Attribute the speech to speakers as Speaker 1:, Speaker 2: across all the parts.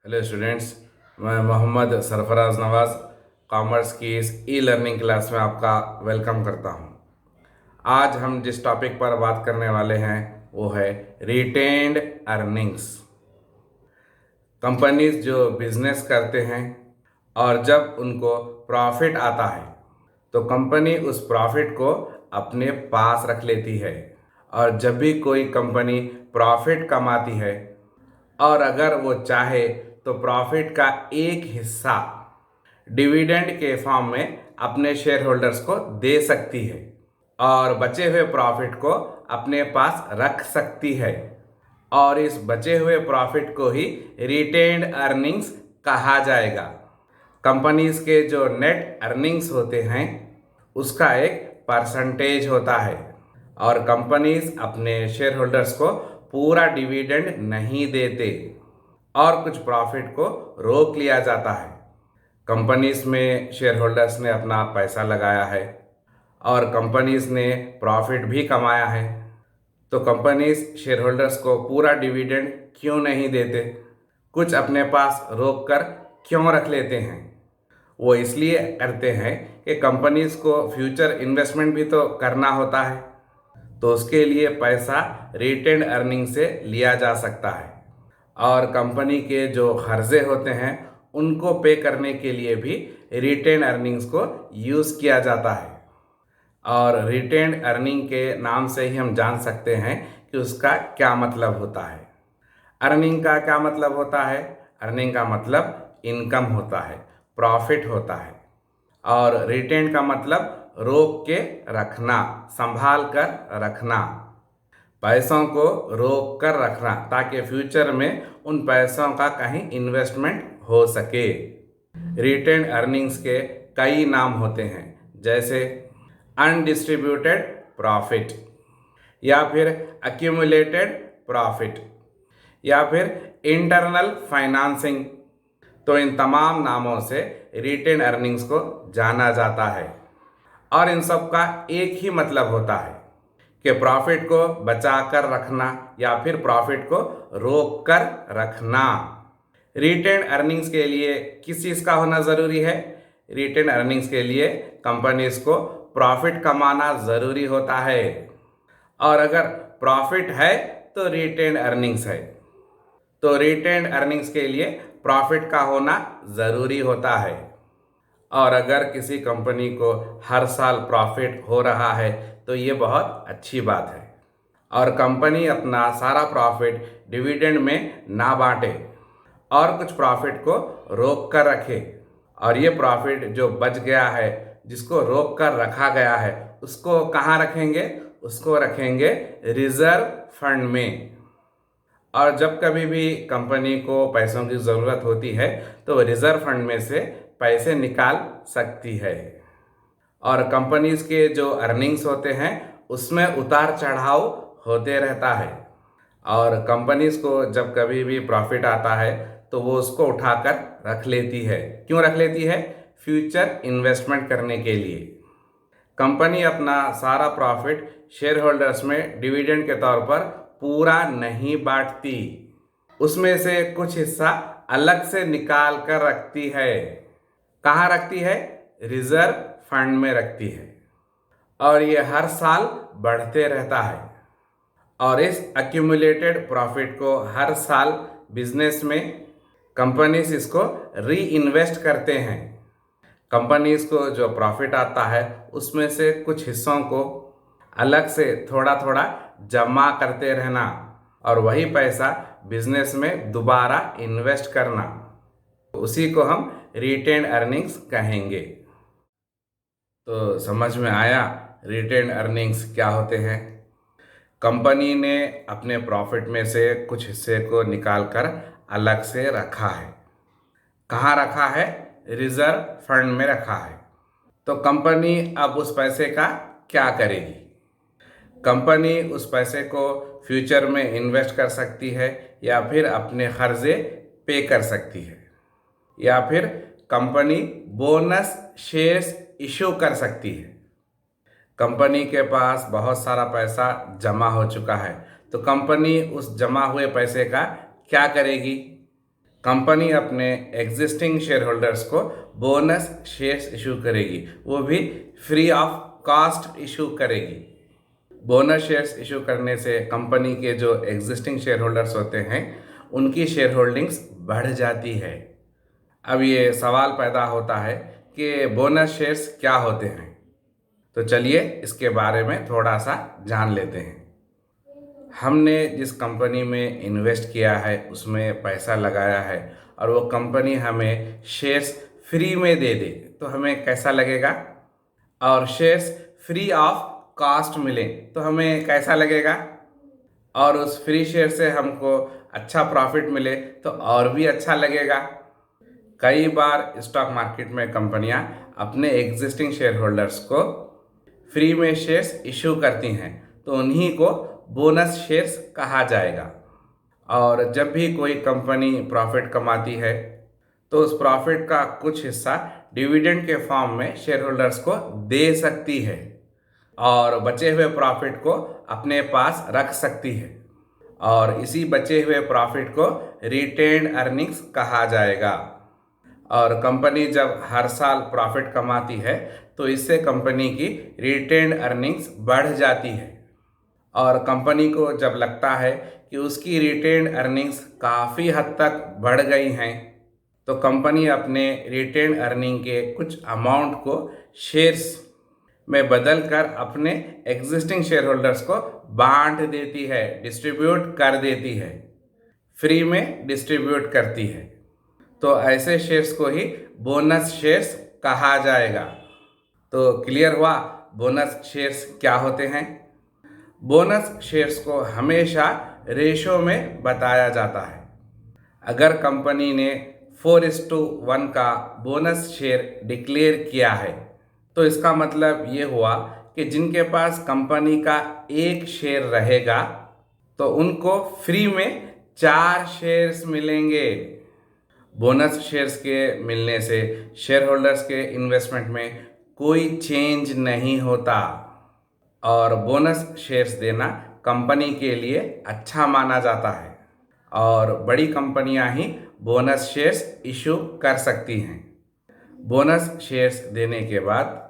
Speaker 1: Hello students, मैं मोहम्मद सरफराज नवाज़ commerce की इस ई लर्निंग क्लास में आपका वेलकम करता हूं। आज हम जिस टॉपिक पर बात करने वाले हैं वो है रिटेन्ड अर्निंग्स। कंपनीज जो बिजनेस करते हैं और जब उनको प्रॉफिट आता है तो कंपनी उस प्रॉफिट को अपने पास रख लेती है। और जब भी कोई कंपनी प्रॉफिट कमाती है और अगर वो चाहे तो प्रॉफिट का एक हिस्सा डिविडेंड के फॉर्म में अपने शेयर होल्डर्स को दे सकती है और बचे हुए प्रॉफिट को अपने पास रख सकती है। और इस बचे हुए प्रॉफिट को ही रिटेन्ड अर्निंग्स कहा जाएगा। कंपनीज के जो नेट अर्निंग्स होते हैं उसका एक परसेंटेज होता है और कंपनीज अपने शेयर होल्डर्स को पूरा डिविडेंड नहीं देते और कुछ प्रॉफिट को रोक लिया जाता है। कंपनीज में शेयर होल्डर्स ने अपना पैसा लगाया है और कंपनीज ने प्रॉफिट भी कमाया है, तो कंपनीज शेयर होल्डर्स को पूरा डिविडेंड क्यों नहीं देते, कुछ अपने पास रोक कर क्यों रख लेते हैं? वो इसलिए करते हैं कि कंपनीज को फ्यूचर इन्वेस्टमेंट भी तो करना होता है, तो उसके लिए पैसा रिटेन्ड अर्निंग से लिया जा सकता है। और कंपनी के जो कर्जे होते हैं उनको पे करने के लिए भी रिटेन अर्निंग्स को यूज़ किया जाता है। और रिटेन अर्निंग के नाम से ही हम जान सकते हैं कि उसका क्या मतलब होता है। अर्निंग का क्या मतलब होता है? अर्निंग का मतलब इनकम होता है, प्रॉफिट होता है। और रिटेन का मतलब रोक के रखना, संभाल कर रखना, पैसों को रोक कर रखना ताकि फ्यूचर में उन पैसों का कहीं इन्वेस्टमेंट हो सके। रिटेन अर्निंग्स के कई नाम होते हैं, जैसे अनडिस्ट्रीब्यूटेड प्रॉफिट या फिर एक्यूमुलेटेड प्रॉफिट या फिर इंटरनल फाइनेंसिंग। तो इन तमाम नामों से रिटेन अर्निंग्स को जाना जाता है और इन सब का एक ही मतलब होता है कि प्रॉफिट को बचा कर रखना या फिर प्रॉफिट को रोक कर रखना। रिटेन अर्निंग्स के लिए किस चीज़ का होना ज़रूरी है? रिटेन अर्निंग्स के लिए कंपनीज को प्रॉफिट कमाना ज़रूरी होता है और अगर प्रॉफिट है तो रिटेन अर्निंग्स है। तो रिटेन अर्निंग्स के लिए प्रॉफिट का होना ज़रूरी होता है। और अगर किसी कंपनी को हर साल प्रॉफिट हो रहा है तो ये बहुत अच्छी बात है। और कंपनी अपना सारा प्रॉफिट डिविडेंड में ना बांटे और कुछ प्रॉफिट को रोक कर रखे। और ये प्रॉफिट जो बच गया है, जिसको रोक कर रखा गया है, उसको कहाँ रखेंगे? उसको रखेंगे रिजर्व फंड में। और जब कभी भी कंपनी को पैसों की ज़रूरत होती है तो रिजर्व फंड में से पैसे निकाल सकती है। और कंपनीज के जो अर्निंग्स होते हैं उसमें उतार चढ़ाव होते रहता है और कंपनीज को जब कभी भी प्रॉफिट आता है तो वो उसको उठाकर रख लेती है। क्यों रख लेती है? फ्यूचर इन्वेस्टमेंट करने के लिए। कंपनी अपना सारा प्रॉफिट शेयर होल्डर्स में डिविडेंड के तौर पर पूरा नहीं बांटती, उसमें से कुछ हिस्सा अलग से निकाल कर रखती है। कहाँ रखती है? रिजर्व फंड में रखती है और ये हर साल बढ़ते रहता है। और इस एक्यूमुलेटेड प्रॉफिट को हर साल बिजनेस में कंपनीज इसको री इन्वेस्ट करते हैं। कंपनीज को जो प्रॉफिट आता है उसमें से कुछ हिस्सों को अलग से थोड़ा थोड़ा जमा करते रहना और वही पैसा बिजनेस में दोबारा इन्वेस्ट करना, उसी को हम रिटेन अर्निंग्स कहेंगे। तो समझ में आया रिटेन अर्निंग्स क्या होते हैं? कंपनी ने अपने प्रॉफिट में से कुछ हिस्से को निकाल कर अलग से रखा है। कहाँ रखा है? रिजर्व फंड में रखा है। तो कंपनी अब उस पैसे का क्या करेगी? कंपनी उस पैसे को फ्यूचर में इन्वेस्ट कर सकती है या फिर अपने कर्जे पे कर सकती है या फिर कंपनी बोनस शेयर्स इशू कर सकती है। कंपनी के पास बहुत सारा पैसा जमा हो चुका है तो कंपनी उस जमा हुए पैसे का क्या करेगी? कंपनी अपने एग्जिस्टिंग शेयर होल्डर्स को बोनस शेयर्स इशू करेगी, वो भी फ्री ऑफ कॉस्ट इशू करेगी। बोनस शेयर्स इशू करने से कंपनी के जो एग्जिस्टिंग शेयर होल्डर्स होते हैं उनकी शेयर होल्डिंग्स बढ़ जाती है। अब ये सवाल पैदा होता है कि बोनस शेयर्स क्या होते हैं, तो चलिए इसके बारे में थोड़ा सा जान लेते हैं। हमने जिस कंपनी में इन्वेस्ट किया है उसमें पैसा लगाया है और वो कंपनी हमें शेयर्स फ्री में दे दे तो हमें कैसा लगेगा, और शेयर्स फ्री ऑफ कॉस्ट मिले तो हमें कैसा लगेगा, और उस फ्री शेयर से हमको अच्छा प्रॉफिट मिले तो और भी अच्छा लगेगा। कई बार स्टॉक मार्केट में कंपनियां अपने एग्जिस्टिंग शेयर होल्डर्स को फ्री में शेयर्स इशू करती हैं, तो उन्हीं को बोनस शेयर्स कहा जाएगा। और जब भी कोई कंपनी प्रॉफिट कमाती है तो उस प्रॉफिट का कुछ हिस्सा डिविडेंड के फॉर्म में शेयर होल्डर्स को दे सकती है और बचे हुए प्रॉफिट को अपने पास रख सकती है, और इसी बचे हुए प्रॉफिट को रिटेन्ड अर्निंग्स कहा जाएगा। और कंपनी जब हर साल प्रॉफिट कमाती है तो इससे कंपनी की रिटेन्ड अर्निंग्स बढ़ जाती है, और कंपनी को जब लगता है कि उसकी रिटेन्ड अर्निंग्स काफ़ी हद तक बढ़ गई हैं तो कंपनी अपने रिटेन्ड अर्निंग के कुछ अमाउंट को शेयर्स में बदल कर अपने एग्जिस्टिंग शेयर होल्डर्स को बांट देती है, डिस्ट्रीब्यूट कर देती है, फ्री में डिस्ट्रीब्यूट करती है। तो ऐसे शेयर्स को ही बोनस शेयर्स कहा जाएगा। तो क्लियर हुआ बोनस शेयर्स क्या होते हैं। बोनस शेयर्स को हमेशा रेशो में बताया जाता है। अगर कंपनी ने 4:1 का बोनस शेयर डिक्लेयर किया है तो इसका मतलब ये हुआ कि जिनके पास कंपनी का एक शेयर रहेगा तो उनको फ्री में 4 शेयर्स मिलेंगे। बोनस शेयर्स के मिलने से शेयर होल्डर्स के इन्वेस्टमेंट में कोई चेंज नहीं होता, और बोनस शेयर्स देना कंपनी के लिए अच्छा माना जाता है, और बड़ी कंपनियां ही बोनस शेयर्स इशू कर सकती हैं। बोनस शेयर्स देने के बाद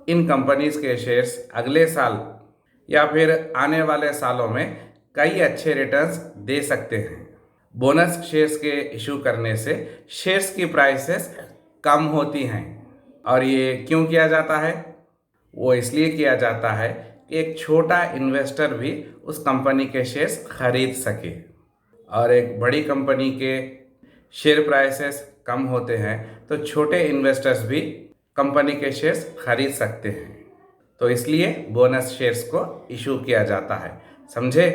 Speaker 1: इन कंपनीज के शेयर्स अगले साल या फिर आने वाले सालों में कई अच्छे रिटर्न्स दे सकते हैं। बोनस शेयर्स के इशू करने से शेयर्स की प्राइसेस कम होती हैं, और ये क्यों किया जाता है? वो इसलिए किया जाता है कि एक छोटा इन्वेस्टर भी उस कंपनी के शेयर्स खरीद सके, और एक बड़ी कंपनी के शेयर प्राइसेस कम होते हैं तो छोटे इन्वेस्टर्स भी कंपनी के शेयर्स खरीद सकते हैं। तो इसलिए बोनस शेयर्स को इशू किया जाता है, समझे।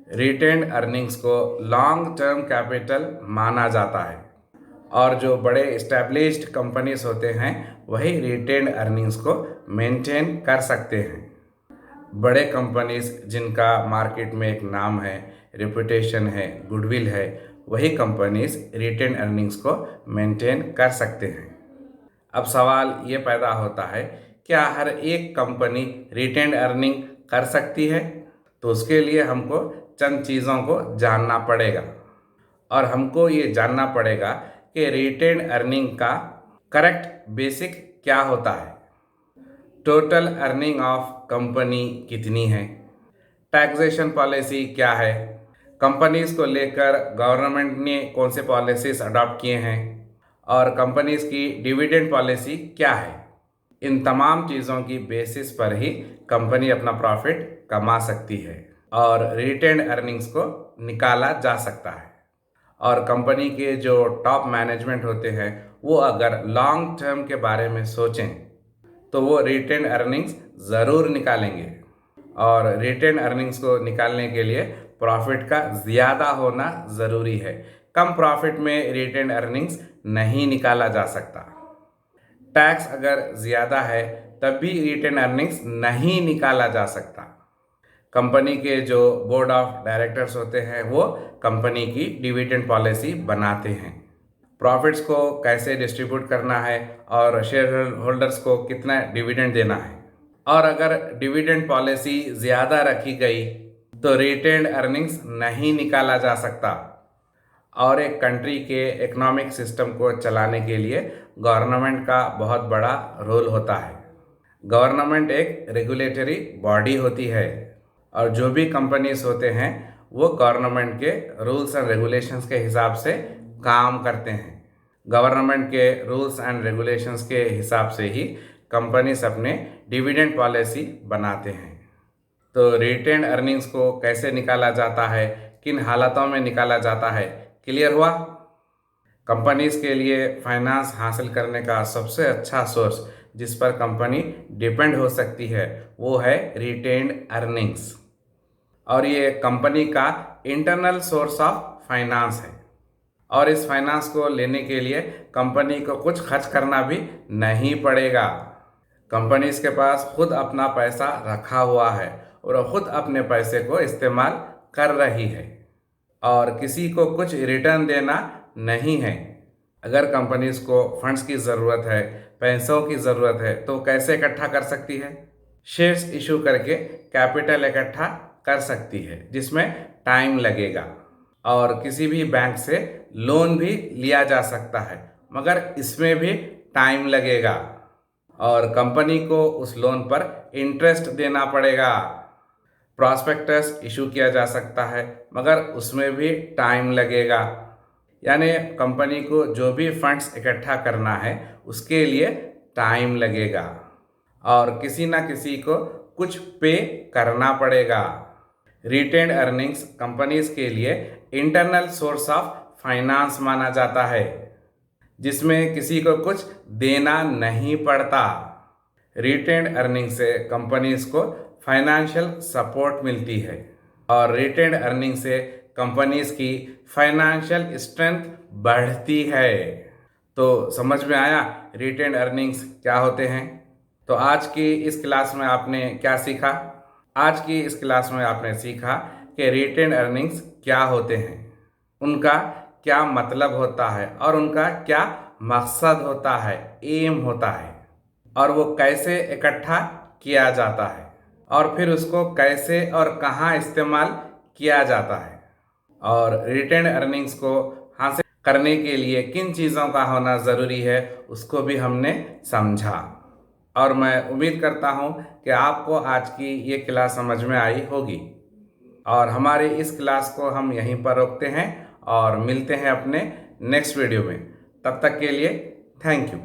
Speaker 1: रिटेन्ड अर्निंग्स को लॉन्ग टर्म कैपिटल माना जाता है, और जो बड़े इस्टेब्लिश्ड कंपनीज होते हैं वही रिटेन्ड अर्निंग्स को मेंटेन कर सकते हैं। बड़े कंपनीज जिनका मार्केट में एक नाम है, रेपुटेशन है, गुडविल है, वही कंपनीज रिटेन्ड अर्निंग्स को मेंटेन कर सकते हैं। अब सवाल ये पैदा होता है, क्या हर एक कंपनी रिटेन्ड अर्निंग कर सकती है? तो उसके लिए हमको चंद चीज़ों को जानना पड़ेगा, और हमको ये जानना पड़ेगा कि रिटेन्ड अर्निंग का करेक्ट बेसिक क्या होता है, टोटल अर्निंग ऑफ कंपनी कितनी है, टैक्सेशन पॉलिसी क्या है, कंपनीज को लेकर गवर्नमेंट ने कौन से पॉलिसीज अडॉप्ट किए हैं, और कंपनीज की डिविडेंड पॉलिसी क्या है। इन तमाम चीज़ों की बेसिस पर ही कंपनी अपना प्रॉफिट कमा सकती है और रिटेन्ड अर्निंग्स को निकाला जा सकता है। और कंपनी के जो टॉप मैनेजमेंट होते हैं वो अगर लॉन्ग टर्म के बारे में सोचें तो वो रिटेन्ड अर्निंग्स ज़रूर निकालेंगे, और रिटेन्ड अर्निंग्स को निकालने के लिए प्रॉफिट का ज़्यादा होना ज़रूरी है। कम प्रॉफिट में रिटेन्ड अर्निंग्स नहीं निकाला जा सकता। टैक्स अगर ज़्यादा है तब भी रिटेन्ड अर्निंग्स नहीं निकाला जा सकता। कंपनी के जो बोर्ड ऑफ डायरेक्टर्स होते हैं वो कंपनी की डिविडेंड पॉलिसी बनाते हैं, प्रॉफिट्स को कैसे डिस्ट्रीब्यूट करना है और शेयर होल्डर्स को कितना डिविडेंड देना है। और अगर डिविडेंड पॉलिसी ज़्यादा रखी गई तो रिटेन्ड अर्निंग्स नहीं निकाला जा सकता, और एक कंट्री के इकोनॉमिक सिस्टम को चलाने के लिए गवर्नमेंट का बहुत बड़ा रोल होता है। गवर्नमेंट एक रेगुलेटरी बॉडी होती है और जो भी कंपनीज होते हैं वो गवर्नमेंट के रूल्स एंड रेगुलेशंस के हिसाब से काम करते हैं। गवर्नमेंट के रूल्स एंड रेगुलेशंस के हिसाब से ही कंपनीज अपने डिविडेंड पॉलिसी बनाते हैं। तो रिटेन्ड अर्निंग्स को कैसे निकाला जाता है, किन हालातों में निकाला जाता है, क्लियर हुआ? कंपनीज के लिए फाइनेंस हासिल करने का सबसे अच्छा सोर्स जिस पर कंपनी डिपेंड हो सकती है वो है रिटेन्ड अर्निंग्स, और ये कंपनी का इंटरनल सोर्स ऑफ फाइनेंस है। और इस फाइनेंस को लेने के लिए कंपनी को कुछ खर्च करना भी नहीं पड़ेगा। कंपनीज के पास खुद अपना पैसा रखा हुआ है और वो खुद अपने पैसे को इस्तेमाल कर रही है और किसी को कुछ रिटर्न देना नहीं है। अगर कंपनीज को फंड्स की ज़रूरत है, पैसों की ज़रूरत है, तो कैसे इकट्ठा कर सकती है? शेयर्स इशू करके कैपिटल इकट्ठा कर सकती है, जिसमें टाइम लगेगा। और किसी भी बैंक से लोन भी लिया जा सकता है, मगर इसमें भी टाइम लगेगा और कंपनी को उस लोन पर इंटरेस्ट देना पड़ेगा। प्रॉस्पेक्टस इशू किया जा सकता है, मगर उसमें भी टाइम लगेगा। यानी कंपनी को जो भी फंड्स इकट्ठा करना है उसके लिए टाइम लगेगा और किसी ना किसी को कुछ पे करना पड़ेगा। रिटेन्ड अर्निंग्स कंपनीज के लिए इंटरनल सोर्स ऑफ फाइनेंस माना जाता है, जिसमें किसी को कुछ देना नहीं पड़ता। रिटेन्ड अर्निंग से कंपनीज को फाइनेंशियल सपोर्ट मिलती है और रिटेन्ड अर्निंग से कंपनीज की फाइनेंशियल स्ट्रेंथ बढ़ती है। तो समझ में आया रिटेन्ड अर्निंग्स क्या होते हैं? तो आज की इस क्लास में आपने क्या सीखा? आज की इस क्लास में आपने सीखा कि रिटेन्ड अर्निंग्स क्या होते हैं, उनका क्या मतलब होता है और उनका क्या मकसद होता है, एम होता है, और वो कैसे इकट्ठा किया जाता है और फिर उसको कैसे और कहाँ इस्तेमाल किया जाता है, और रिटेन्ड अर्निंग्स को हासिल करने के लिए किन चीज़ों का होना ज़रूरी है उसको भी हमने समझा। और मैं उम्मीद करता हूँ कि आपको आज की ये क्लास समझ में आई होगी। और हमारी इस क्लास को हम यहीं पर रोकते हैं और मिलते हैं अपने नेक्स्ट वीडियो में। तब तक के लिए थैंक यू।